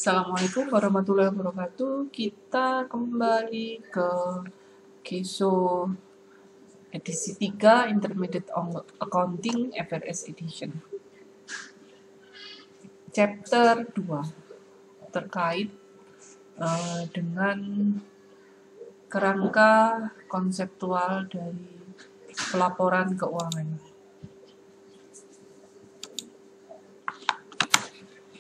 Assalamualaikum warahmatullahi wabarakatuh. Kita kembali ke KESO edisi 3 Intermediate Accounting FRS Edition. Chapter 2 terkait dengan kerangka konseptual dari pelaporan keuangan.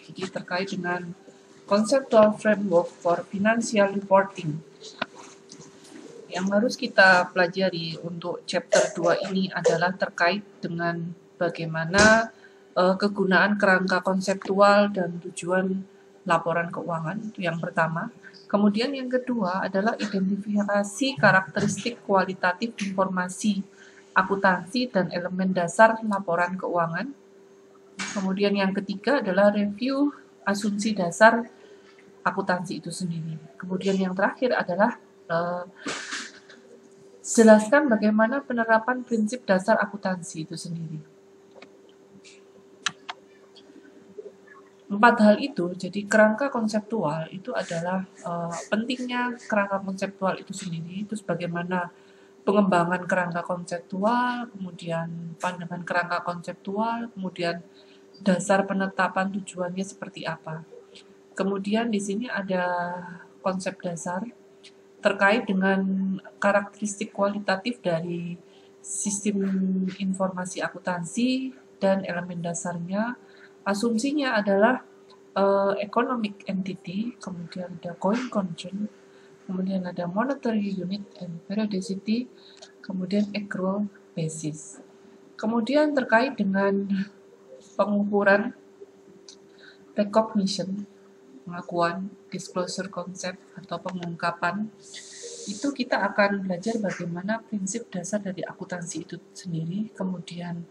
Jadi terkait dengan Conceptual Framework for Financial Reporting. Yang harus kita pelajari untuk chapter 2 ini adalah terkait dengan bagaimana kegunaan kerangka konseptual dan tujuan laporan keuangan, itu yang pertama. Kemudian yang kedua adalah identifikasi karakteristik kualitatif informasi akuntansi dan elemen dasar laporan keuangan. Kemudian yang ketiga adalah review asumsi dasar akuntansi itu sendiri. Kemudian yang terakhir adalah jelaskan bagaimana penerapan prinsip dasar akuntansi itu sendiri. 4 hal itu, jadi kerangka konseptual itu adalah pentingnya kerangka konseptual itu sendiri, itu bagaimana pengembangan kerangka konseptual, kemudian pandangan kerangka konseptual, kemudian dasar penetapan tujuannya seperti apa. Kemudian di sini ada konsep dasar terkait dengan karakteristik kualitatif dari sistem informasi akuntansi dan elemen dasarnya. Asumsinya adalah economic entity, kemudian ada going concern, kemudian ada monetary unit and periodicity, kemudian accrual basis. Kemudian terkait dengan pengukuran recognition, pengakuan, disclosure concept atau pengungkapan, itu kita akan belajar bagaimana prinsip dasar dari akuntansi itu sendiri, kemudian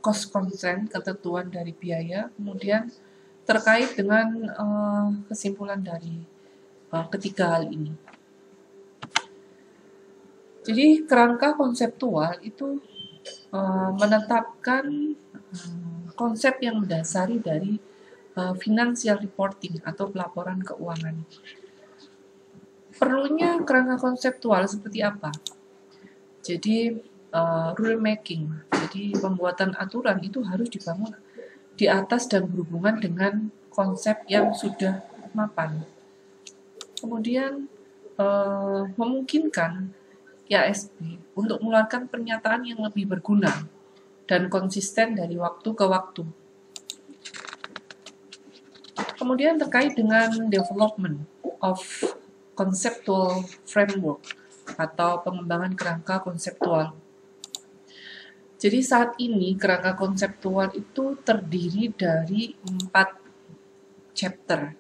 cost constraint, ketentuan dari biaya, kemudian terkait dengan kesimpulan dari ketiga hal ini. Jadi kerangka konseptual itu menetapkan konsep yang mendasari dari financial reporting atau pelaporan keuangan. Perlunya kerangka konseptual seperti apa? Jadi rule making, jadi pembuatan aturan itu harus dibangun di atas dan berhubungan dengan konsep yang sudah mapan. Kemudian memungkinkan IASB untuk mengeluarkan pernyataan yang lebih berguna dan konsisten dari waktu ke waktu. Kemudian terkait dengan development of conceptual framework atau pengembangan kerangka konseptual. Jadi saat ini kerangka konseptual itu terdiri dari 4 chapter.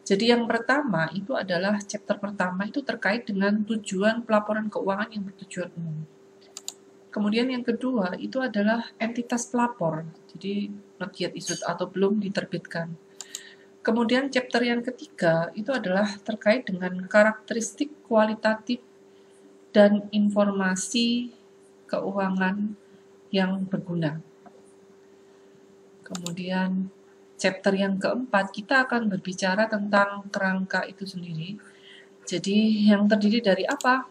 Jadi yang pertama itu adalah chapter pertama itu terkait dengan tujuan pelaporan keuangan yang bertujuan umum. Kemudian yang kedua itu adalah entitas pelapor, jadi not yet issued atau belum diterbitkan. Kemudian chapter yang ketiga itu adalah terkait dengan karakteristik kualitatif dan informasi keuangan yang berguna. Kemudian chapter yang keempat kita akan berbicara tentang kerangka itu sendiri. Jadi yang terdiri dari apa?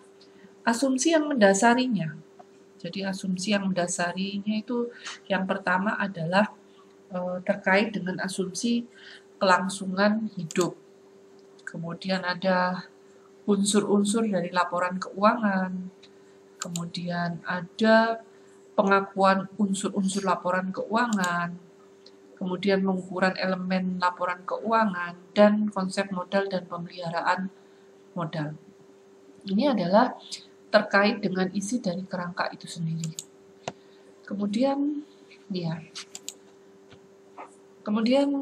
Asumsi yang mendasarinya. Jadi asumsi yang mendasarinya itu yang pertama adalah terkait dengan asumsi kelangsungan hidup. Kemudian ada unsur-unsur dari laporan keuangan. Kemudian ada pengakuan unsur-unsur laporan keuangan. Kemudian pengukuran elemen laporan keuangan dan konsep modal dan pemeliharaan modal. Ini adalah terkait dengan isi dari kerangka itu sendiri. Kemudian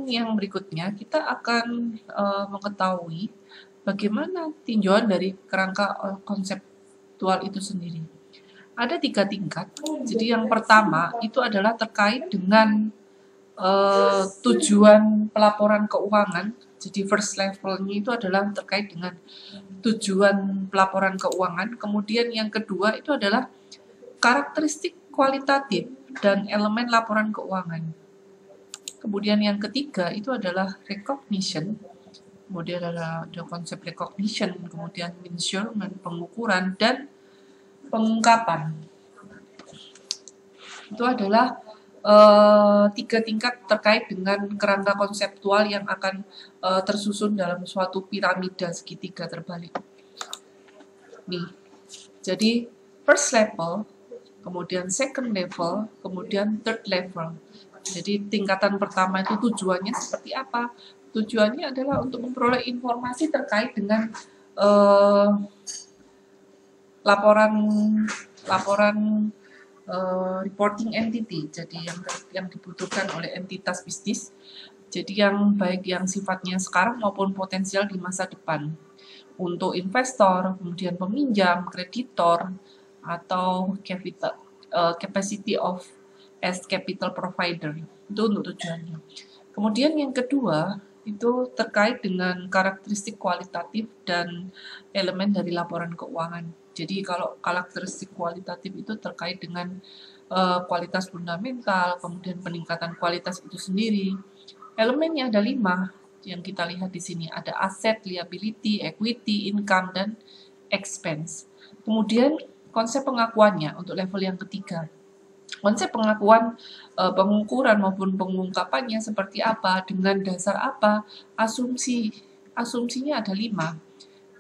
yang berikutnya kita akan mengetahui bagaimana tinjauan dari kerangka konseptual itu sendiri. Ada 3 tingkat. Jadi yang pertama itu adalah terkait dengan tujuan pelaporan keuangan. Jadi first levelnya itu adalah terkait dengan tujuan pelaporan keuangan. Kemudian yang kedua itu adalah karakteristik kualitatif dan elemen laporan keuangan. Kemudian yang ketiga itu adalah recognition kemudian ada konsep recognition, kemudian measurement, pengukuran, dan pengungkapan. Itu adalah 3 tingkat terkait dengan kerangka konseptual yang akan tersusun dalam suatu piramida segitiga terbalik. Nih, jadi first level, kemudian second level, kemudian third level. Jadi tingkatan pertama itu tujuannya seperti apa? Tujuannya adalah untuk memperoleh informasi terkait dengan laporan reporting entity. Jadi yang dibutuhkan oleh entitas bisnis. Jadi yang baik yang sifatnya sekarang maupun potensial di masa depan. Untuk investor, kemudian peminjam, kreditor, atau capacity of as capital provider. Itu untuk tujuannya. Kemudian yang kedua, itu terkait dengan karakteristik kualitatif dan elemen dari laporan keuangan. Jadi kalau karakteristik kualitatif itu terkait dengan kualitas fundamental, kemudian peningkatan kualitas itu sendiri. Elemennya ada 5 yang kita lihat di sini. Ada aset, liability, equity, income, dan expense. Kemudian konsep pengakuannya untuk level yang ketiga. Konsep pengakuan pengukuran maupun pengungkapannya seperti apa, dengan dasar apa, asumsinya ada 5.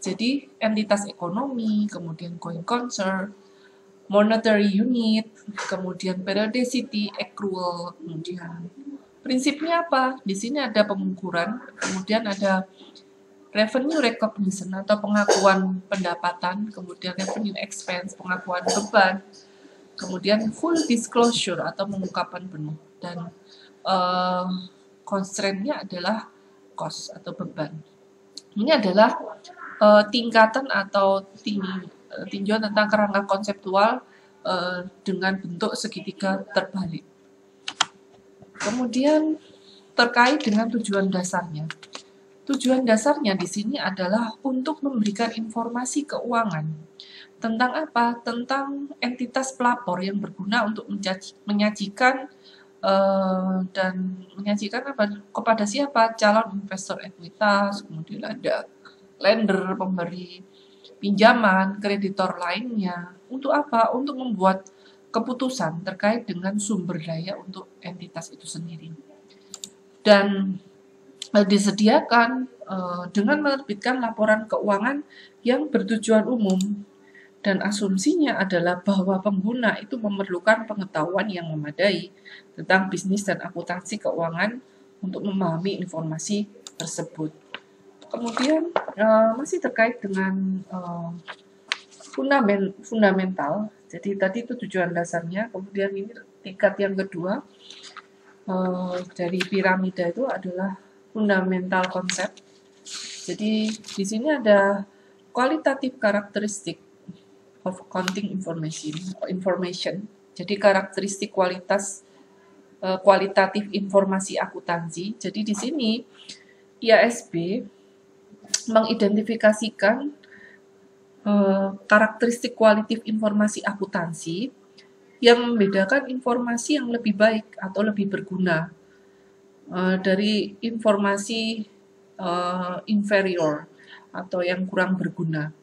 Jadi entitas ekonomi, kemudian going concern, monetary unit, kemudian periodicity, accrual, kemudian prinsipnya apa? Di sini ada pengukuran, kemudian ada revenue recognition atau pengakuan pendapatan, kemudian revenue expense, pengakuan beban, kemudian full disclosure atau pengungkapan penuh, dan constraint-nya adalah cost atau beban. Ini adalah tingkatan atau tinjauan tentang kerangka konseptual dengan bentuk segitiga terbalik. Kemudian terkait dengan tujuan dasarnya. Tujuan dasarnya di sini adalah untuk memberikan informasi keuangan. Tentang apa? Tentang entitas pelapor yang berguna untuk menyajikan apa? Kepada siapa? Calon investor ekuitas, kemudian ada lender, pemberi pinjaman, kreditor lainnya. Untuk apa? Untuk membuat keputusan terkait dengan sumber daya untuk entitas itu sendiri. Dan disediakan dengan menerbitkan laporan keuangan yang bertujuan umum, dan asumsinya adalah bahwa pengguna itu memerlukan pengetahuan yang memadai tentang bisnis dan akuntansi keuangan untuk memahami informasi tersebut. Kemudian masih terkait dengan fundamental. Jadi tadi itu tujuan dasarnya, kemudian ini tingkat yang kedua dari piramida itu adalah fundamental konsep. Jadi di sini ada qualitative karakteristik of accounting information. Jadi karakteristik kualitatif informasi akuntansi. Jadi di sini IASB mengidentifikasikan karakteristik kualitatif informasi akuntansi yang membedakan informasi yang lebih baik atau lebih berguna dari informasi inferior atau yang kurang berguna.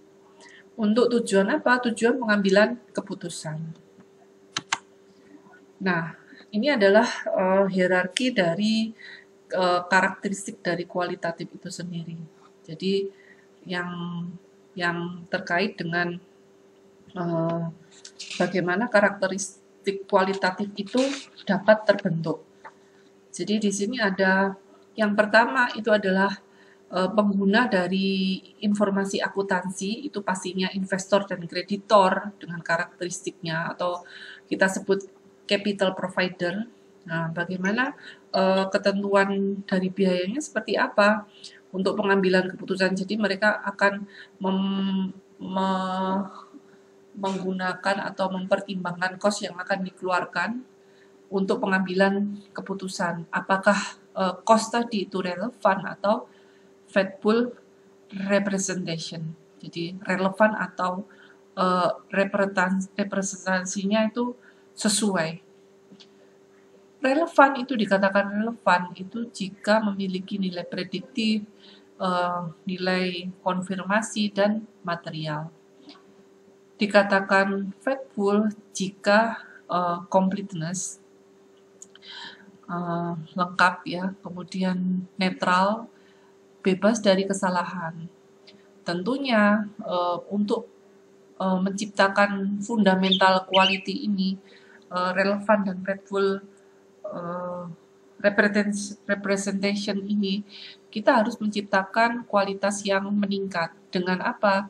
Untuk tujuan apa? Tujuan pengambilan keputusan. Nah, ini adalah hierarki dari karakteristik dari kualitatif itu sendiri. Jadi yang terkait dengan bagaimana karakteristik kualitatif itu dapat terbentuk. Jadi di sini ada yang pertama itu adalah pengguna dari informasi akuntansi, itu pastinya investor dan kreditor dengan karakteristiknya, atau kita sebut capital provider. Nah, bagaimana ketentuan dari biayanya seperti apa untuk pengambilan keputusan. Jadi mereka akan menggunakan atau mempertimbangkan cost yang akan dikeluarkan untuk pengambilan keputusan. Apakah cost tadi itu relevan atau faithful representation. Jadi relevan atau representasinya itu sesuai. Relevan itu dikatakan relevan itu jika memiliki nilai prediktif, nilai konfirmasi dan material. Dikatakan factful jika completeness lengkap ya, kemudian netral, bebas dari kesalahan. Tentunya untuk menciptakan fundamental quality ini relevan dan factful representation ini, kita harus menciptakan kualitas yang meningkat. Dengan apa?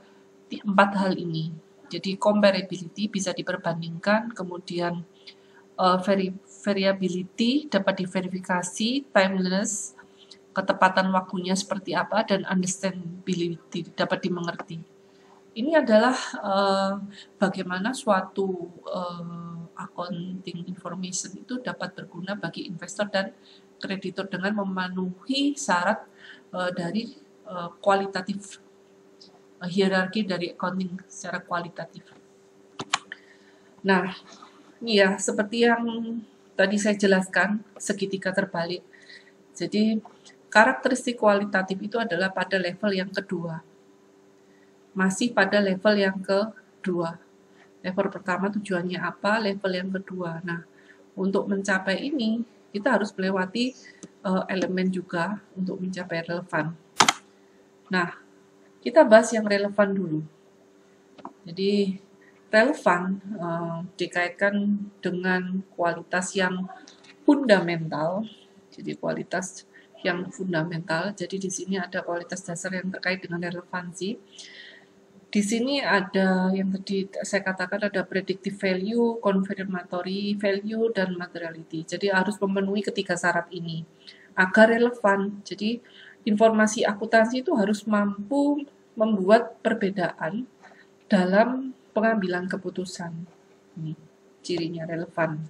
4 hal ini. Jadi comparability bisa diperbandingkan, kemudian variability dapat diverifikasi, timeliness, ketepatan waktunya seperti apa, dan understandability dapat dimengerti. Ini adalah bagaimana suatu accounting information itu dapat berguna bagi investor dan kreditur dengan memenuhi syarat dari kualitatif, hierarki dari accounting secara kualitatif. Nah, ini ya seperti yang tadi saya jelaskan, segitiga terbalik. Jadi karakteristik kualitatif itu adalah pada level yang kedua. Masih pada level yang kedua. Level pertama tujuannya apa, level yang kedua. Nah, untuk mencapai ini, kita harus melewati elemen juga untuk mencapai relevan. Nah, kita bahas yang relevan dulu. Jadi, relevan dikaitkan dengan kualitas yang fundamental. Jadi, kualitas yang fundamental. Jadi, di sini ada kualitas dasar yang terkait dengan relevansi. Di sini ada yang tadi saya katakan ada predictive value, confirmatory value, dan materiality. Jadi harus memenuhi ketiga syarat ini agar relevan. Jadi informasi akuntansi itu harus mampu membuat perbedaan dalam pengambilan keputusan. Ini cirinya relevan.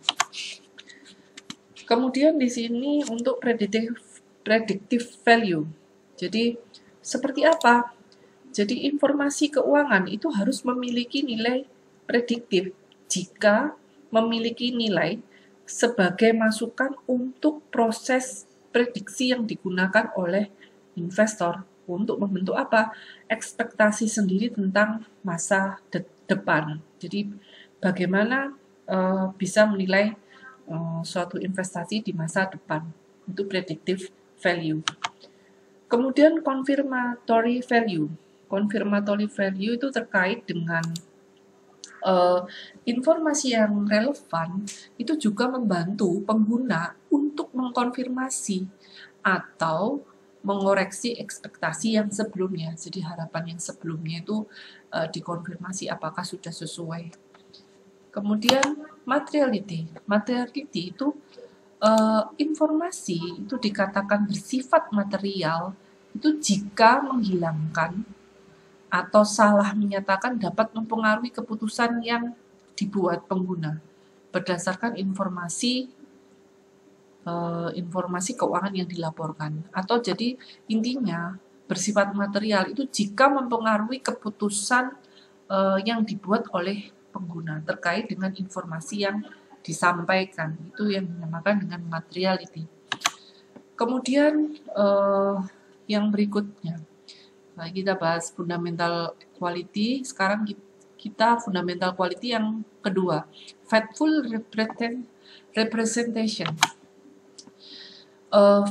Kemudian di sini untuk predictive value. Jadi seperti apa? Jadi informasi keuangan itu harus memiliki nilai prediktif jika memiliki nilai sebagai masukan untuk proses prediksi yang digunakan oleh investor untuk membentuk apa? Ekspektasi sendiri tentang masa depan. Jadi bagaimana bisa menilai suatu investasi di masa depan. Itu predictive value. Kemudian confirmatory value. Confirmatory value itu terkait dengan informasi yang relevan, itu juga membantu pengguna untuk mengkonfirmasi atau mengoreksi ekspektasi yang sebelumnya. Jadi harapan yang sebelumnya itu dikonfirmasi apakah sudah sesuai. Kemudian materiality. Materiality itu informasi itu dikatakan bersifat material itu jika menghilangkan atau salah menyatakan dapat mempengaruhi keputusan yang dibuat pengguna berdasarkan informasi keuangan yang dilaporkan. Atau jadi intinya bersifat material itu jika mempengaruhi keputusan yang dibuat oleh pengguna terkait dengan informasi yang disampaikan. Itu yang dinamakan dengan materiality. Kemudian yang berikutnya, kita bahas fundamental quality. Sekarang kita fundamental quality yang kedua, factful representation.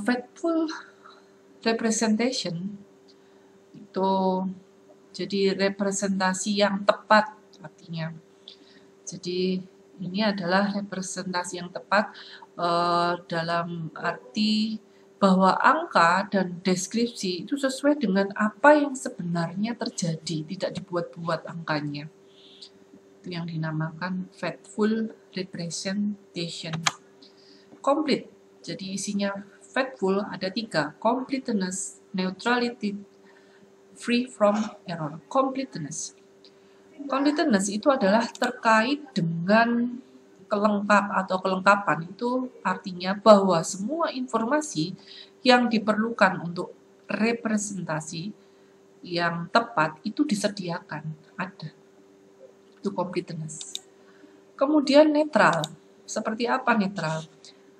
Factful representation itu jadi representasi yang tepat artinya. Jadi ini adalah representasi yang tepat dalam arti bahwa angka dan deskripsi itu sesuai dengan apa yang sebenarnya terjadi, tidak dibuat-buat angkanya. Itu yang dinamakan factful representation. Complete, jadi isinya factful ada 3, completeness, neutrality, free from error. Completeness itu adalah terkait dengan kelengkapan itu artinya bahwa semua informasi yang diperlukan untuk representasi yang tepat itu disediakan, ada. Itu completeness. Kemudian netral. Seperti apa netral?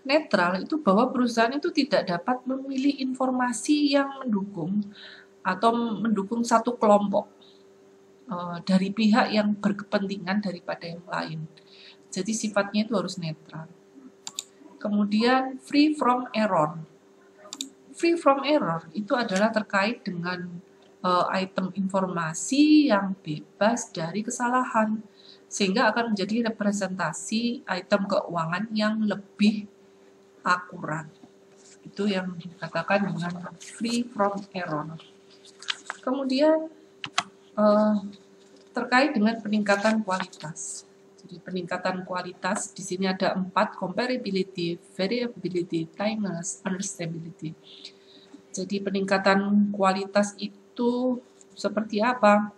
netral itu bahwa perusahaan itu tidak dapat memilih informasi yang mendukung atau mendukung satu kelompok dari pihak yang berkepentingan daripada yang lain. Jadi sifatnya itu harus netral. Kemudian free from error. Free from error itu adalah terkait dengan item informasi yang bebas dari kesalahan, sehingga akan menjadi representasi item keuangan yang lebih akurat. Itu yang dikatakan dengan free from error. Kemudian terkait dengan peningkatan kualitas. Jadi peningkatan kualitas di sini ada 4: comparability, variability, timeless, understandability. Jadi peningkatan kualitas itu seperti apa?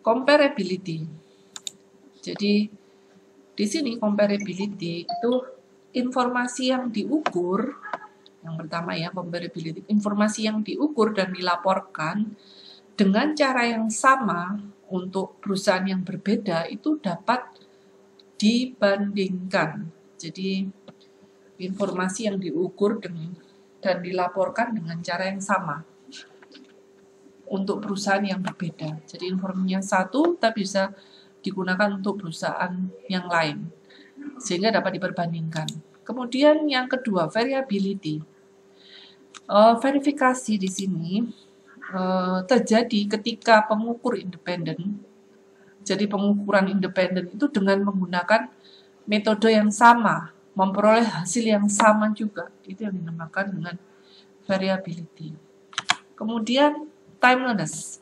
Comparability. Jadi di sini comparability itu informasi yang diukur. Yang pertama ya, comparability, informasi yang diukur dan dilaporkan dengan cara yang sama untuk perusahaan yang berbeda itu dapat dibandingkan. Jadi informasi yang diukur dan dilaporkan dengan cara yang sama untuk perusahaan yang berbeda. Jadi informasinya satu tapi bisa digunakan untuk perusahaan yang lain sehingga dapat diperbandingkan. Kemudian yang kedua, variability. Verifikasi di sini terjadi ketika pengukur independen. Jadi pengukuran independen itu dengan menggunakan metode yang sama, memperoleh hasil yang sama juga. Itu yang dinamakan dengan variability. Kemudian timeliness.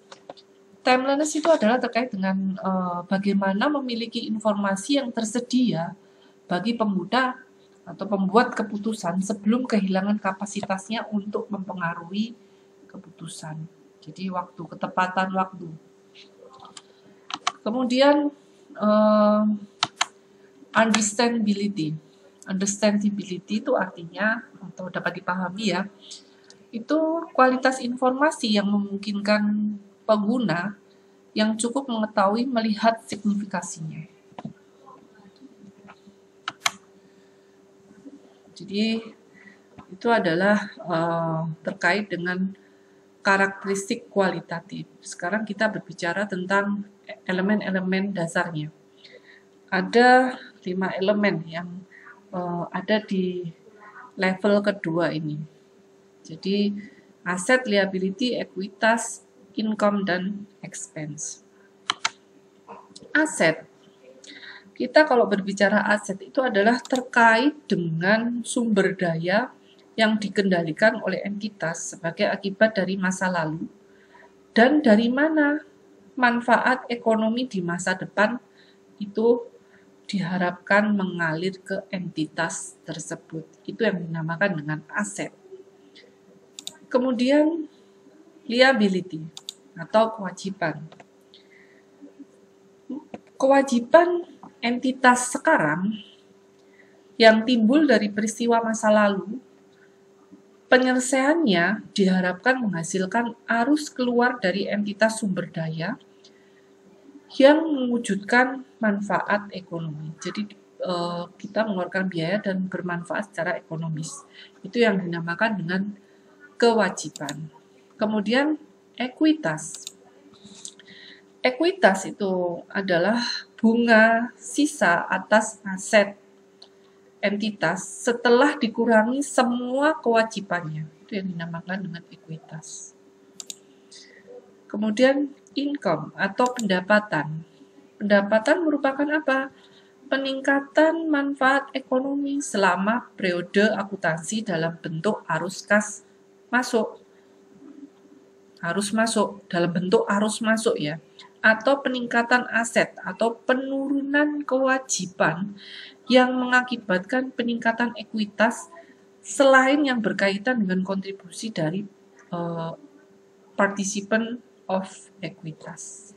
Timeliness itu adalah terkait dengan bagaimana memiliki informasi yang tersedia bagi pemuda atau pembuat keputusan sebelum kehilangan kapasitasnya untuk mempengaruhi keputusan. Jadi ketepatan waktu. Kemudian understandability. Understandability itu artinya atau dapat dipahami ya, itu kualitas informasi yang memungkinkan pengguna yang cukup mengetahui melihat signifikasinya. Jadi itu adalah terkait dengan karakteristik kualitatif. Sekarang kita berbicara tentang elemen-elemen dasarnya. Ada 5 elemen yang ada di level kedua ini. Jadi aset, liability, ekuitas, income, dan expense. Aset. Kita kalau berbicara aset itu adalah terkait dengan sumber daya yang dikendalikan oleh entitas sebagai akibat dari masa lalu dan dari mana manfaat ekonomi di masa depan itu diharapkan mengalir ke entitas tersebut. Itu yang dinamakan dengan aset. Kemudian liability atau kewajiban. Kewajiban entitas sekarang yang timbul dari peristiwa masa lalu, penyelesaiannya diharapkan menghasilkan arus keluar dari entitas sumber daya yang mewujudkan manfaat ekonomi. Jadi kita mengeluarkan biaya dan bermanfaat secara ekonomis. Itu yang dinamakan dengan kewajiban. Kemudian ekuitas. Ekuitas itu adalah bunga sisa atas aset entitas setelah dikurangi semua kewajibannya. Itu yang dinamakan dengan ekuitas. Kemudian income atau pendapatan. Pendapatan merupakan apa? Peningkatan manfaat ekonomi selama periode akuntansi dalam bentuk arus kas masuk. Arus masuk dalam bentuk arus masuk ya. Atau peningkatan aset atau penurunan kewajiban yang mengakibatkan peningkatan ekuitas selain yang berkaitan dengan kontribusi dari participant of ekuitas.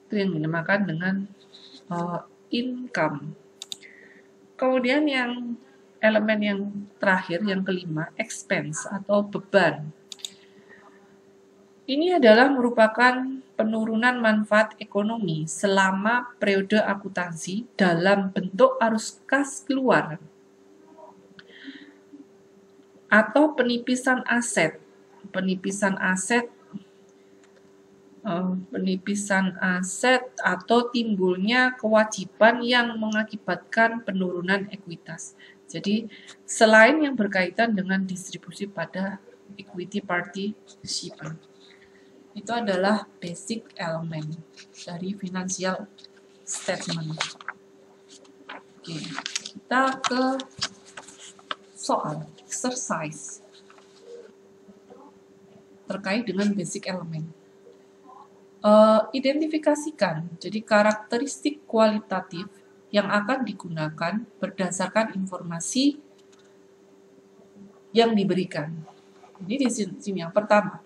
Itu yang dinamakan dengan income. Kemudian yang elemen yang terakhir, yang kelima, expense atau beban. Ini adalah merupakan penurunan manfaat ekonomi selama periode akuntansi dalam bentuk arus kas keluar atau penipisan aset. Penipisan aset atau timbulnya kewajiban yang mengakibatkan penurunan ekuitas. Jadi, selain yang berkaitan dengan distribusi pada equity participant. Itu adalah basic element dari financial statement. Oke, kita ke soal exercise terkait dengan basic element. Identifikasikan jadi karakteristik kualitatif yang akan digunakan berdasarkan informasi yang diberikan. Ini di sini yang pertama.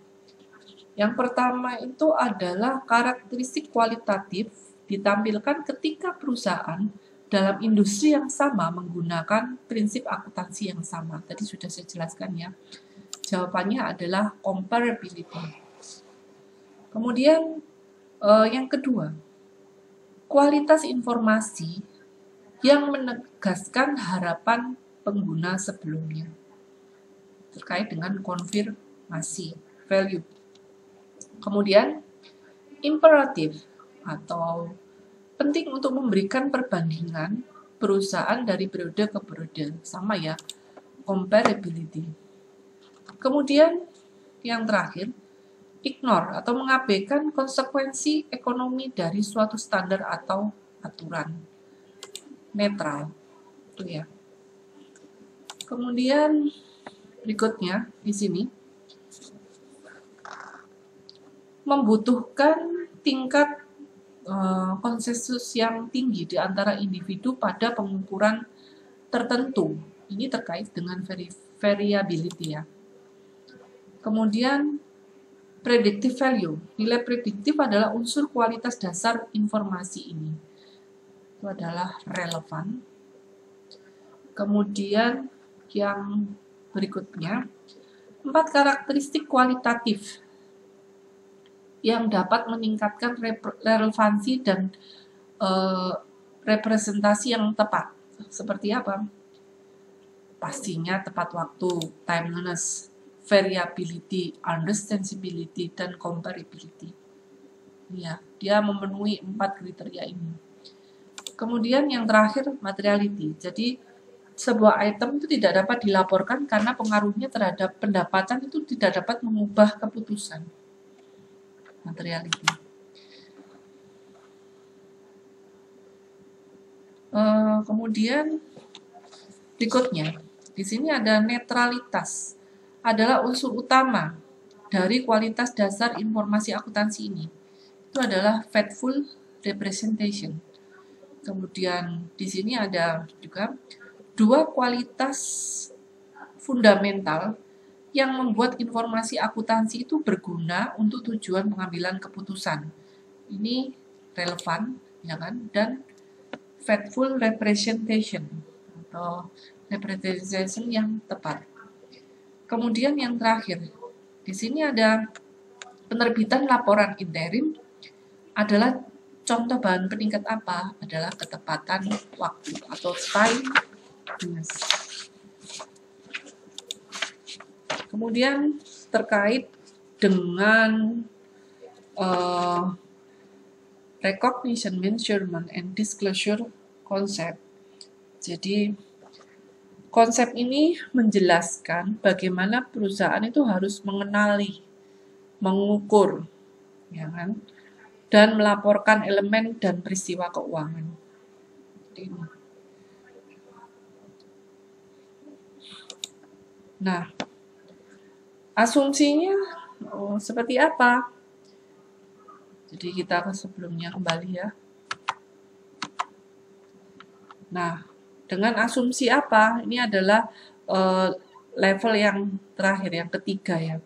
Yang pertama itu adalah karakteristik kualitatif ditampilkan ketika perusahaan dalam industri yang sama menggunakan prinsip akuntansi yang sama. Tadi sudah saya jelaskan ya. Jawabannya adalah comparability. Kemudian yang kedua, kualitas informasi yang menegaskan harapan pengguna sebelumnya terkait dengan konfirmasi value. Kemudian imperatif atau penting untuk memberikan perbandingan perusahaan dari periode ke periode, sama ya, comparability. Kemudian yang terakhir, ignore atau mengabaikan konsekuensi ekonomi dari suatu standar atau aturan. Netral. Itu ya. Kemudian berikutnya di sini membutuhkan tingkat konsensus yang tinggi di antara individu pada pengukuran tertentu. Ini terkait dengan variability ya. Kemudian predictive value. Nilai prediktif adalah unsur kualitas dasar informasi ini. Itu adalah relevan. Kemudian yang berikutnya, 4 karakteristik kualitatif yang dapat meningkatkan relevansi dan representasi yang tepat. Seperti apa? Pastinya tepat waktu, timeliness, variability, understandability, dan comparability. Ya, dia memenuhi 4 kriteria ini. Kemudian yang terakhir, materiality. Jadi, sebuah item itu tidak dapat dilaporkan karena pengaruhnya terhadap pendapatan itu tidak dapat mengubah keputusan. Materiality. Kemudian berikutnya, di sini ada netralitas. Adalah unsur utama dari kualitas dasar informasi akuntansi ini. Itu adalah faithful representation. Kemudian di sini ada juga 2 kualitas fundamental yang membuat informasi akuntansi itu berguna untuk tujuan pengambilan keputusan. Ini relevan, ya kan? Dan faithful representation atau representation yang tepat. Kemudian yang terakhir, di sini ada penerbitan laporan interim adalah contoh bahan peningkat apa? Adalah ketepatan waktu atau timeliness. Kemudian terkait dengan recognition, measurement, and disclosure concept. Jadi konsep ini menjelaskan bagaimana perusahaan itu harus mengenali, mengukur, ya kan, dan melaporkan elemen dan peristiwa keuangan. Nah, asumsinya seperti apa? Jadi kita ke sebelumnya kembali ya. Nah, dengan asumsi apa? Ini adalah level yang terakhir, yang ketiga ya.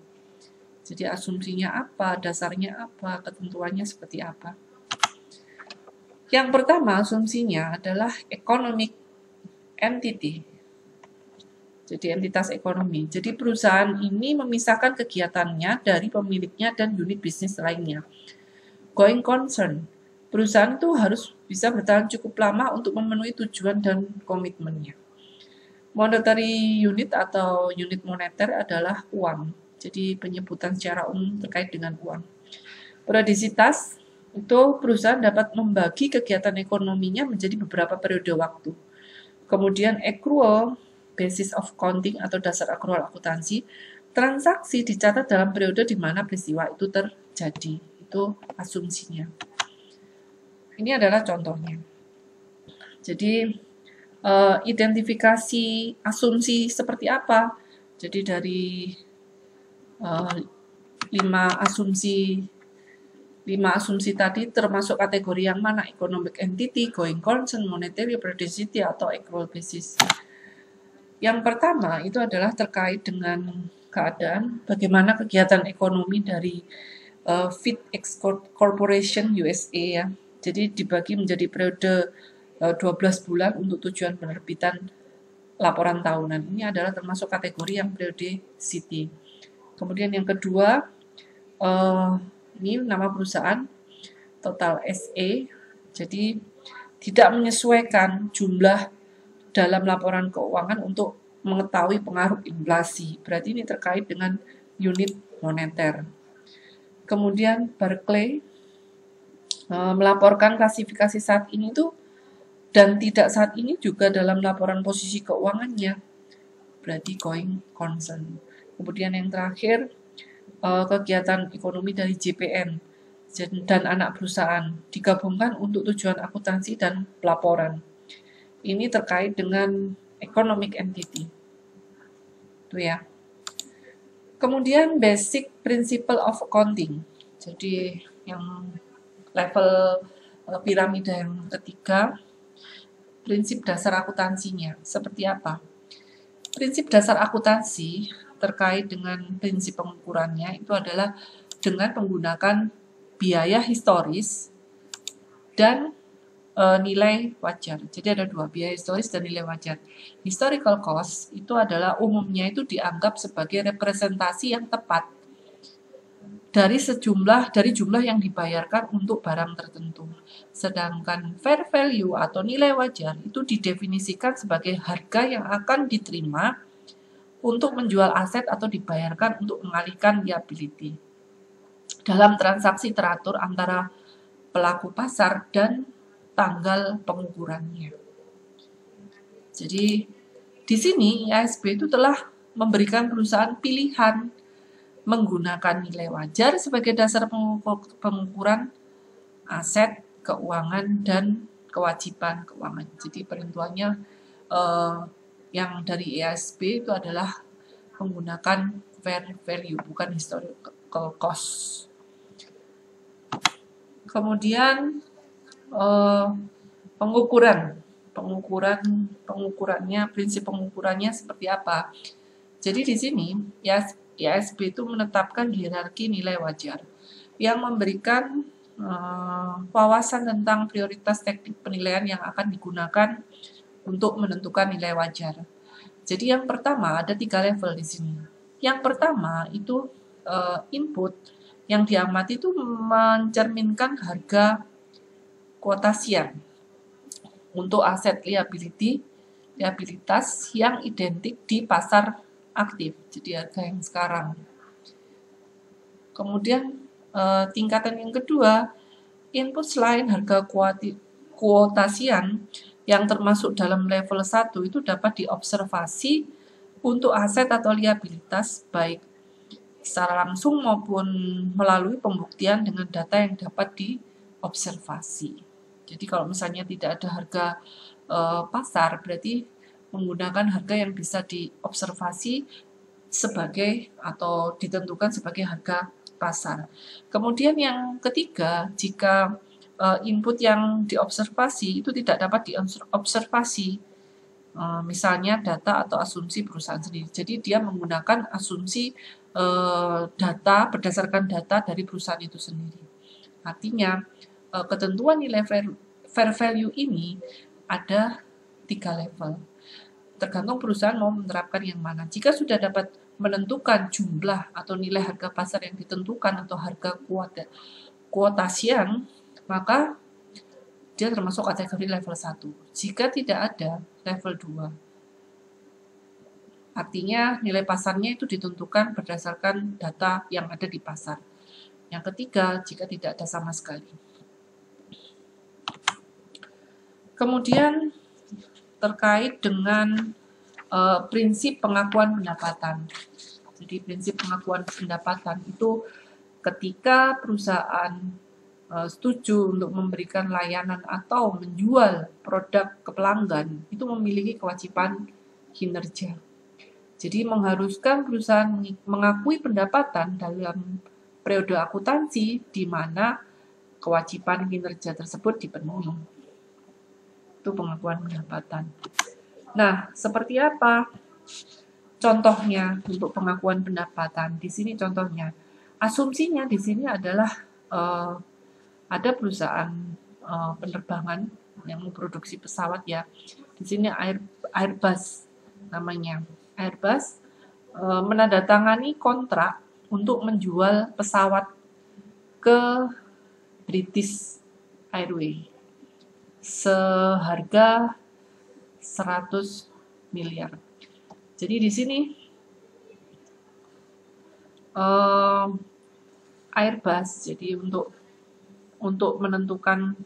Jadi asumsinya apa, dasarnya apa, ketentuannya seperti apa. Yang pertama asumsinya adalah economic entity. Jadi entitas ekonomi. Jadi perusahaan ini memisahkan kegiatannya dari pemiliknya dan unit bisnis lainnya. Going concern. Perusahaan itu harus bisa bertahan cukup lama untuk memenuhi tujuan dan komitmennya. Monetary unit atau unit moneter adalah uang. Jadi penyebutan secara umum terkait dengan uang. Periodisitas itu perusahaan dapat membagi kegiatan ekonominya menjadi beberapa periode waktu. Kemudian accrual, basis of counting atau dasar akrual akuntansi, transaksi dicatat dalam periode di mana peristiwa itu terjadi. Itu asumsinya. Ini adalah contohnya. Jadi identifikasi asumsi seperti apa? Jadi dari 5 asumsi tadi termasuk kategori yang mana? Economic entity, going concern, monetary, periodicity, atau accrual basis. Yang pertama itu adalah terkait dengan keadaan bagaimana kegiatan ekonomi dari FedEx Corporation USA ya. Jadi dibagi menjadi periode 12 bulan untuk tujuan penerbitan laporan tahunan. Ini adalah termasuk kategori yang periodicity. Kemudian yang kedua, ini nama perusahaan Total SA. Jadi tidak menyesuaikan jumlah dalam laporan keuangan untuk mengetahui pengaruh inflasi. Berarti ini terkait dengan unit moneter. Kemudian Barclay melaporkan klasifikasi saat ini tuh dan tidak saat ini juga dalam laporan posisi keuangannya. Berarti going concern. Kemudian yang terakhir kegiatan ekonomi dari JPN dan anak perusahaan digabungkan untuk tujuan akuntansi dan pelaporan. Ini terkait dengan economic entity. Itu ya. Kemudian basic principle of accounting. Jadi yang level piramida yang ketiga, prinsip dasar akuntansinya seperti apa? Prinsip dasar akuntansi terkait dengan prinsip pengukurannya itu adalah dengan menggunakan biaya historis dan nilai wajar. Jadi ada dua, biaya historis dan nilai wajar. Historical cost itu adalah umumnya itu dianggap sebagai representasi yang tepat dari jumlah yang dibayarkan untuk barang tertentu. Sedangkan fair value atau nilai wajar itu didefinisikan sebagai harga yang akan diterima untuk menjual aset atau dibayarkan untuk mengalihkan liability. Dalam transaksi teratur antara pelaku pasar dan tanggal pengukurannya. Jadi di sini IASB itu telah memberikan perusahaan pilihan menggunakan nilai wajar sebagai dasar pengukuran aset, keuangan, dan kewajiban keuangan. Jadi perintuannya yang dari IASB itu adalah menggunakan fair value, bukan historical cost. Kemudian pengukurannya, prinsip pengukurannya seperti apa? Jadi di sini IASB itu menetapkan hierarki nilai wajar yang memberikan wawasan tentang prioritas teknik penilaian yang akan digunakan untuk menentukan nilai wajar. Jadi yang pertama ada 3 level di sini. Yang pertama itu input yang diamati itu mencerminkan harga kuotasian untuk aset liabilitas yang identik di pasar aktif, jadi harga yang sekarang. Kemudian tingkatan yang kedua, input selain harga kuotasian yang termasuk dalam level 1 itu dapat diobservasi untuk aset atau liabilitas baik secara langsung maupun melalui pembuktian dengan data yang dapat diobservasi. Jadi kalau misalnya tidak ada harga pasar, berarti menggunakan harga yang bisa diobservasi sebagai atau ditentukan sebagai harga pasar. Kemudian yang ketiga, jika input yang diobservasi itu tidak dapat diobservasi, misalnya data atau asumsi perusahaan sendiri. Jadi dia menggunakan asumsi data berdasarkan data dari perusahaan itu sendiri. Artinya ketentuan nilai fair value ini ada 3 level. tergantung perusahaan mau menerapkan yang mana. Jika sudah dapat menentukan jumlah atau nilai harga pasar yang ditentukan atau harga kuotasian, maka dia termasuk kategori level 1. Jika tidak ada, level 2. Artinya nilai pasarnya itu ditentukan berdasarkan data yang ada di pasar. Yang ketiga, jika tidak ada sama sekali. Kemudian terkait dengan prinsip pengakuan pendapatan. Jadi prinsip pengakuan pendapatan itu ketika perusahaan setuju untuk memberikan layanan atau menjual produk ke pelanggan, itu memiliki kewajiban kinerja. Jadi mengharuskan perusahaan mengakui pendapatan dalam periode akuntansi di mana kewajiban kinerja tersebut dipenuhi. Itu pengakuan pendapatan. Nah, seperti apa contohnya untuk pengakuan pendapatan? Di sini contohnya. Asumsinya di sini adalah ada perusahaan penerbangan yang memproduksi pesawat ya. Di sini Airbus namanya. Airbus menandatangani kontrak untuk menjual pesawat ke British Airways seharga 100 miliar. Jadi di sini Airbus, jadi untuk menentukan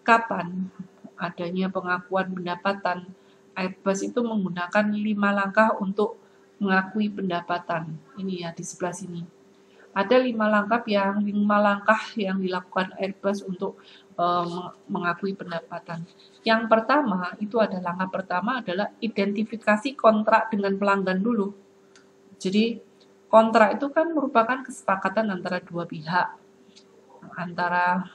kapan adanya pengakuan pendapatan, Airbus itu menggunakan 5 langkah untuk mengakui pendapatan. Ini ya di sebelah sini. Ada 5 langkah yang dilakukan Airbus untuk mengakui pendapatan. Yang pertama langkah pertama adalah identifikasi kontrak dengan pelanggan dulu. Jadi kontrak itu kan merupakan kesepakatan antara dua pihak, antara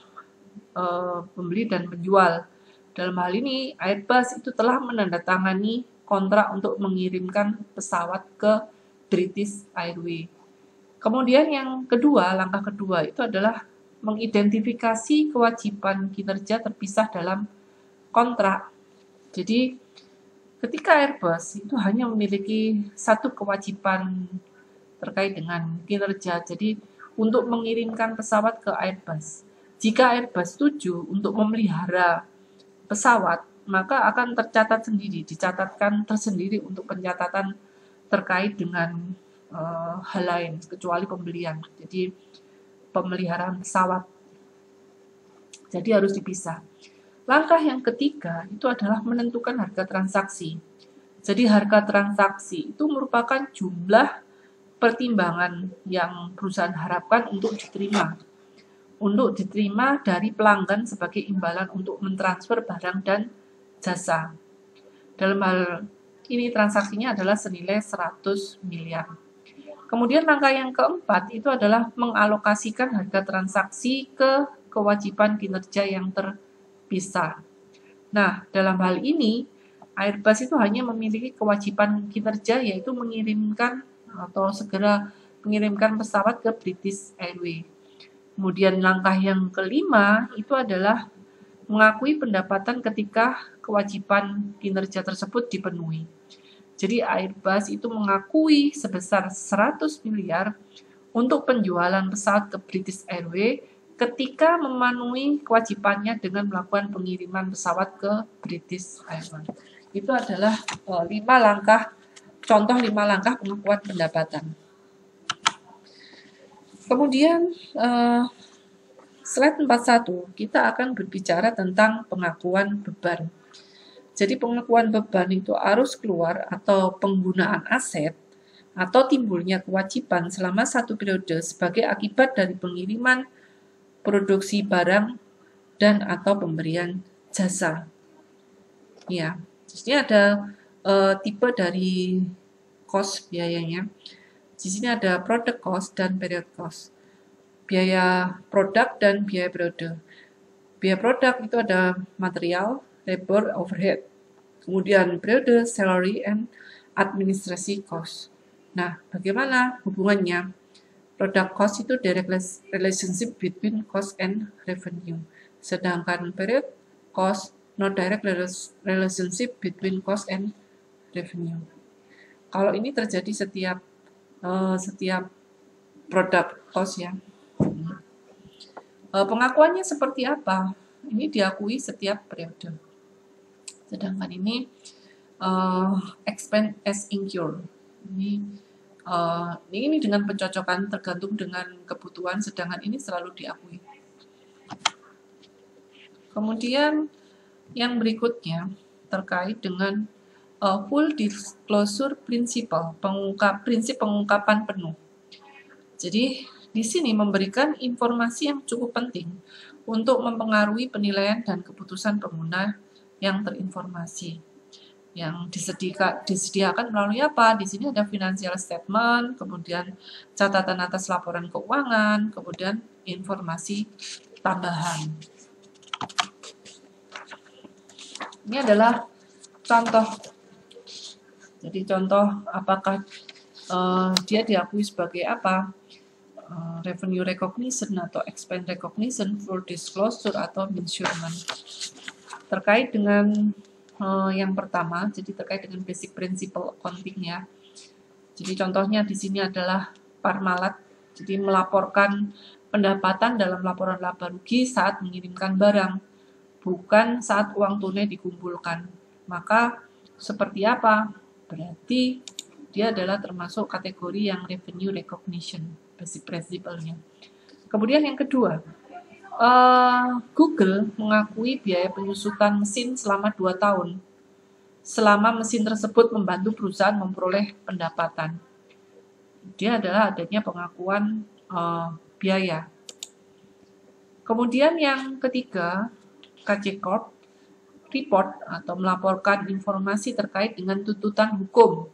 pembeli dan penjual. Dalam hal ini Airbus itu telah menandatangani kontrak untuk mengirimkan pesawat ke British Airways. Kemudian yang kedua, langkah kedua itu adalah mengidentifikasi kewajiban kinerja terpisah dalam kontrak. Jadi ketika Airbus itu hanya memiliki satu kewajiban terkait dengan kinerja, jadi untuk mengirimkan pesawat ke Airbus. Jika Airbus setuju untuk memelihara pesawat, maka akan tercatat sendiri, dicatatkan tersendiri untuk pencatatan terkait dengan hal lain kecuali pembelian. Jadi pemeliharaan pesawat. Jadi harus dipisah. Langkah yang ketiga itu adalah menentukan harga transaksi. Jadi harga transaksi itu merupakan jumlah pertimbangan yang perusahaan harapkan untuk diterima. Untuk diterima dari pelanggan sebagai imbalan untuk mentransfer barang dan jasa. Dalam hal ini transaksinya adalah senilai 100 miliar. Kemudian langkah yang keempat itu adalah mengalokasikan harga transaksi ke kewajiban kinerja yang terpisah. Nah, dalam hal ini Airbus itu hanya memiliki kewajiban kinerja yaitu mengirimkan atau segera mengirimkan pesawat ke British Airways. Kemudian langkah yang kelima itu adalah mengakui pendapatan ketika kewajiban kinerja tersebut dipenuhi. Jadi Airbus itu mengakui sebesar 100 miliar untuk penjualan pesawat ke British Airways ketika memenuhi kewajibannya dengan melakukan pengiriman pesawat ke British Airways. Itu adalah 5 langkah, contoh 5 langkah pengakuan pendapatan. Kemudian slide 41 kita akan berbicara tentang pengakuan beban. Jadi pengakuan beban itu arus keluar atau penggunaan aset atau timbulnya kewajiban selama satu periode sebagai akibat dari pengiriman, produksi barang, dan atau pemberian jasa. Ya, di sini ada tipe dari cost biayanya. Di sini ada product cost dan period cost. Biaya produk dan biaya periode. Biaya produk itu ada material, labor, overhead. Kemudian periode, salary, and administrasi cost. Nah, bagaimana hubungannya? Product cost itu direct relationship between cost and revenue. Sedangkan period cost no direct relationship between cost and revenue. Kalau ini terjadi setiap produk cost ya. Pengakuannya seperti apa? Ini diakui setiap periode. Sedangkan ini expense as incurred. Ini dengan pencocokan tergantung dengan kebutuhan, sedangkan ini selalu diakui. Kemudian yang berikutnya terkait dengan full disclosure principle, prinsip pengungkapan penuh. Jadi di sini memberikan informasi yang cukup penting untuk mempengaruhi penilaian dan keputusan pengguna yang terinformasi. Yang disediakan melalui apa? Di sini ada financial statement, kemudian catatan atas laporan keuangan, kemudian informasi tambahan. Ini adalah contoh. Jadi contoh apakah dia diakui sebagai apa? Revenue recognition atau expense recognition, full disclosure atau measurement. Terkait dengan yang pertama, jadi terkait dengan basic principle accounting ya. Jadi contohnya di sini adalah Parmalat, jadi melaporkan pendapatan dalam laporan laba rugi saat mengirimkan barang, bukan saat uang tunai dikumpulkan. Maka seperti apa? Berarti dia adalah termasuk kategori yang revenue recognition, basic principle-nya. Kemudian yang kedua, Google mengakui biaya penyusutan mesin selama 2 tahun, selama mesin tersebut membantu perusahaan memperoleh pendapatan. Dia adalah adanya pengakuan biaya. Kemudian yang ketiga, KC Corp report atau melaporkan informasi terkait dengan tuntutan hukum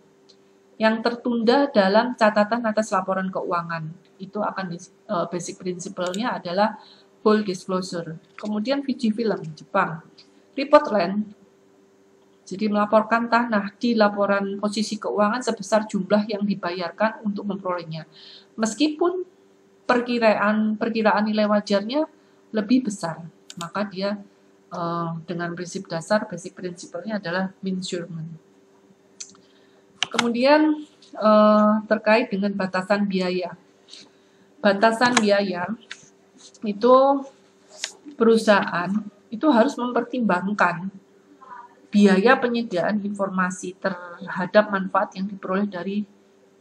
yang tertunda dalam catatan atas laporan keuangan. Itu akan basic principle-nya adalah full disclosure. Kemudian Fujifilm, Jepang, report land, jadi melaporkan tanah di laporan posisi keuangan sebesar jumlah yang dibayarkan untuk memperolehnya. Meskipun perkiraan nilai wajarnya lebih besar, maka dia dengan prinsip dasar, basic principle-nya adalah measurement. Kemudian terkait dengan batasan biaya. Batasan biaya itu perusahaan itu harus mempertimbangkan biaya penyediaan informasi terhadap manfaat yang diperoleh dari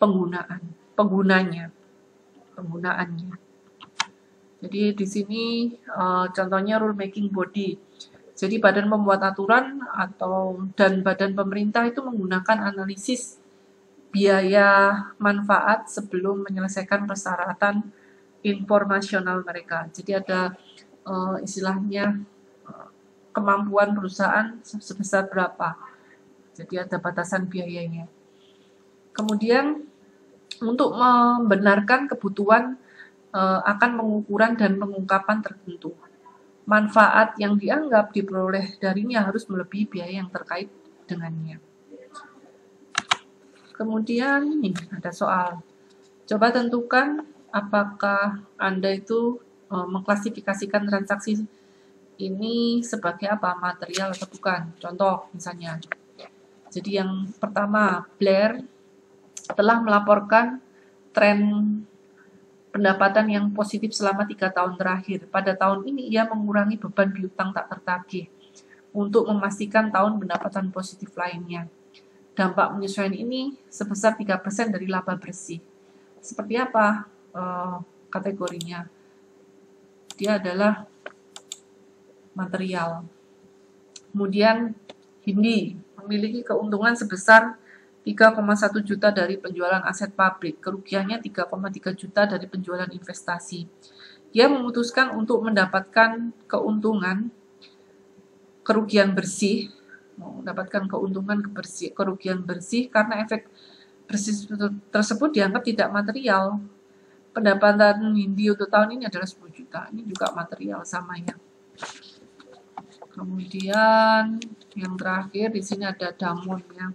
penggunaannya. Jadi di sini contohnya rule making body. Jadi badan pembuat aturan dan badan pemerintah itu menggunakan analisis biaya manfaat sebelum menyelesaikan persyaratan informasional mereka. Jadi ada istilahnya kemampuan perusahaan sebesar berapa. Jadi ada batasan biayanya. Kemudian untuk membenarkan kebutuhan akan pengukuran dan pengungkapan tertentu. Manfaat yang dianggap diperoleh darinya harus melebihi biaya yang terkait dengannya. Kemudian ini ada soal. Coba tentukan apakah Anda itu mengklasifikasikan transaksi ini sebagai apa, material atau bukan. Contoh misalnya. Jadi yang pertama, Blair telah melaporkan tren pendapatan yang positif selama 3 tahun terakhir. Pada tahun ini ia mengurangi beban piutang tak tertagih untuk memastikan tahun pendapatan positif lainnya. Dampak penyesuaian ini sebesar 3% dari laba bersih. Seperti apa kategorinya? Dia adalah material. Kemudian Hindi memiliki keuntungan sebesar 3,1 juta dari penjualan aset pabrik, kerugiannya 3,3 juta dari penjualan investasi. Dia memutuskan untuk mendapatkan kerugian bersih karena efek bersih tersebut dianggap tidak material. Pendapatan Hindi untuk tahun ini adalah 10 juta. Ini juga material samanya. Kemudian yang terakhir di sini ada Damon ya.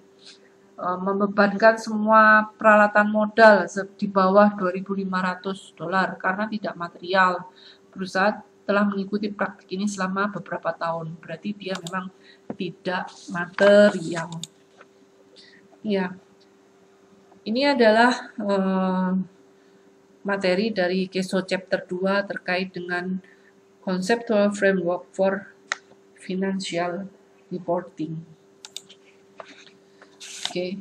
Membebankan semua peralatan modal di bawah $2.500 karena tidak material. Perusahaan telah mengikuti praktik ini selama beberapa tahun. Berarti dia memang tidak material. Ya, ini adalah materi dari KESO chapter 2 terkait dengan conceptual framework for financial reporting. Oke.